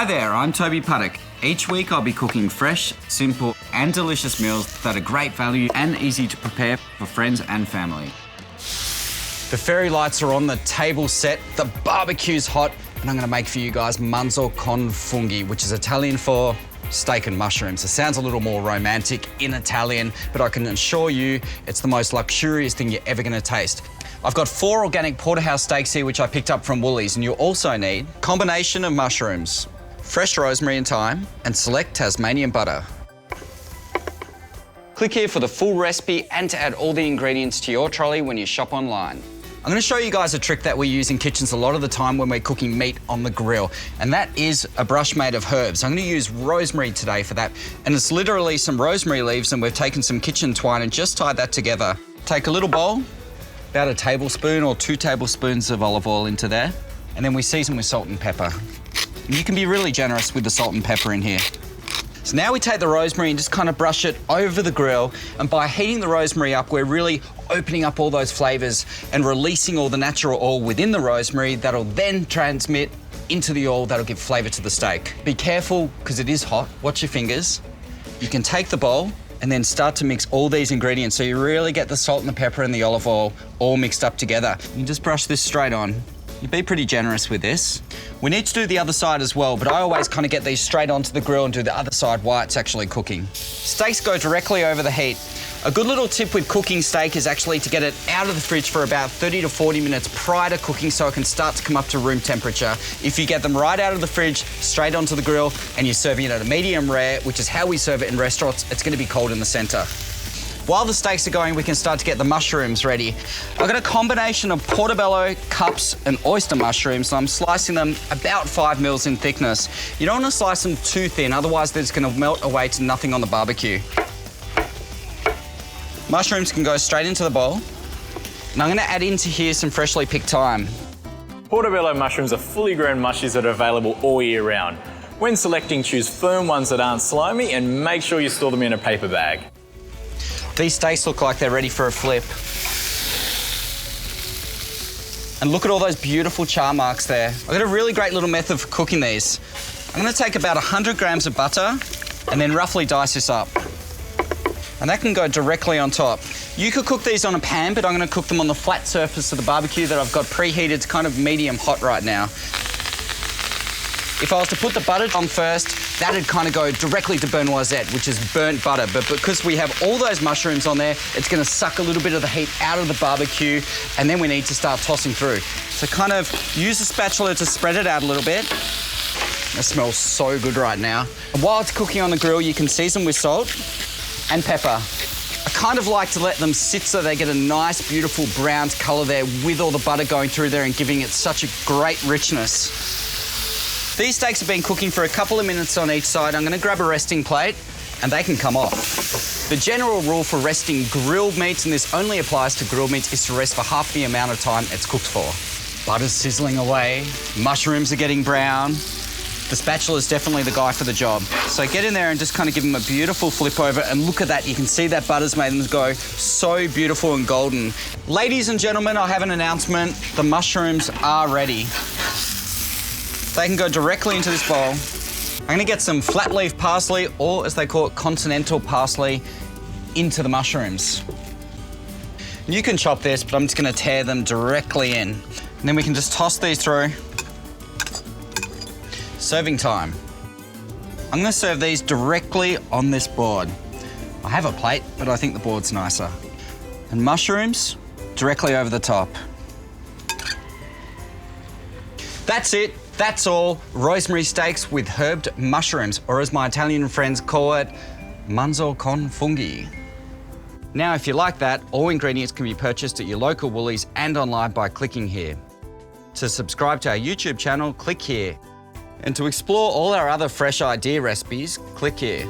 Hi there, I'm Toby Puttock. Each week I'll be cooking fresh, simple and delicious meals that are great value and easy to prepare for friends and family. The fairy lights are on, the table's set, the barbecue's hot, and I'm going to make for you guys manzo con funghi, which is Italian for steak and mushrooms. It sounds a little more romantic in Italian, but I can assure you it's the most luxurious thing you're ever going to taste. I've got 4 organic Porterhouse steaks here, which I picked up from Woolies, and you'll also need a combination of mushrooms, fresh rosemary and thyme, and select Tasmanian butter. Click here for the full recipe and to add all the ingredients to your trolley when you shop online. I'm going to show you guys a trick that we use in kitchens a lot of the time when we're cooking meat on the grill, and that is a brush made of herbs. I'm going to use rosemary today for that, and it's literally some rosemary leaves, and we've taken some kitchen twine and just tied that together. Take a little bowl, about a tablespoon or 2 tablespoons of olive oil into there, and then we season with salt and pepper. And you can be really generous with the salt and pepper in here. So now we take the rosemary and just kind of brush it over the grill, and by heating the rosemary up, we're really opening up all those flavours and releasing all the natural oil within the rosemary that'll then transmit into the oil that'll give flavour to the steak. Be careful, because it is hot. Watch your fingers. You can take the bowl and then start to mix all these ingredients so you really get the salt and the pepper and the olive oil all mixed up together. You just brush this straight on. You be pretty generous with this. We need to do the other side as well, but I always kind of get these straight onto the grill and do the other side while it's actually cooking. Steaks go directly over the heat. A good little tip with cooking steak is actually to get it out of the fridge for about 30 to 40 minutes prior to cooking so it can start to come up to room temperature. If you get them right out of the fridge, straight onto the grill, and you're serving it at a medium rare, which is how we serve it in restaurants, it's going to be cold in the centre. While the steaks are going, we can start to get the mushrooms ready. I've got a combination of Portobello, cups, and oyster mushrooms, so I'm slicing them about 5 mils in thickness. You don't want to slice them too thin, otherwise they're just going to melt away to nothing on the barbecue. Mushrooms can go straight into the bowl, and I'm going to add into here some freshly picked thyme. Portobello mushrooms are fully grown mushies that are available all year round. When selecting, choose firm ones that aren't slimy and make sure you store them in a paper bag. These steaks look like they're ready for a flip. And look at all those beautiful char marks there. I've got a really great little method for cooking these. I'm going to take about 100 grams of butter and then roughly dice this up. And that can go directly on top. You could cook these on a pan, but I'm going to cook them on the flat surface of the barbecue that I've got preheated. It's kind of medium hot right now. If I was to put the butter on first, that'd kind of go directly to beurre noisette, which is burnt butter. But because we have all those mushrooms on there, it's going to suck a little bit of the heat out of the barbecue, and then we need to start tossing through. So kind of use a spatula to spread it out a little bit. It smells so good right now. And while it's cooking on the grill, you can season with salt and pepper. I kind of like to let them sit so they get a nice, beautiful brown colour there with all the butter going through there and giving it such a great richness. These steaks have been cooking for a couple of minutes on each side. I'm going to grab a resting plate and they can come off. The general rule for resting grilled meats, and this only applies to grilled meats, is to rest for half the amount of time it's cooked for. Butter's sizzling away, mushrooms are getting brown. The spatula is definitely the guy for the job. So get in there and just kind of give them a beautiful flip over, and look at that. You can see that butter's made them go so beautiful and golden. Ladies and gentlemen, I have an announcement. The mushrooms are ready. They can go directly into this bowl. I'm going to get some flat leaf parsley, or as they call it, continental parsley, into the mushrooms. You can chop this, but I'm just going to tear them directly in. And then we can just toss these through. Serving time. I'm going to serve these directly on this board. I have a plate, but I think the board's nicer. And mushrooms directly over the top. That's it. That's all. Rosemary steaks with herbed mushrooms, or as my Italian friends call it, manzo con funghi. Now, if you like that, all ingredients can be purchased at your local Woolies and online by clicking here. To subscribe to our YouTube channel, click here. And to explore all our other fresh idea recipes, click here.